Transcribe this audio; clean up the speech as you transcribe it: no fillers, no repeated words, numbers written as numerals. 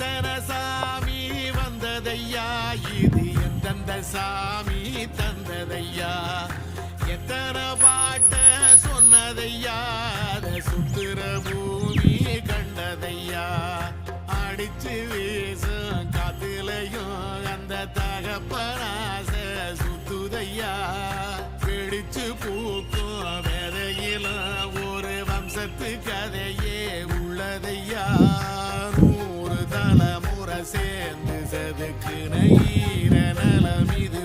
எத்தனை சாமி வந்ததையா இது எந்தெந்த சாமி தந்ததையா எத்தனை பாட்ட சொன்னதையா அதை சுத்துற பூமி கண்டதையா அடிச்சு வீசும் காத்துலையும் அந்த தகப்பனாச சுத்துதையா பிடிச்சு பூக்கும் விதையிலும் ஒரு வம்சத்து கதையே உள்ளதையா நூறு தலைமுறை சேர்ந்து செதுக்கு ஈர நலம் இது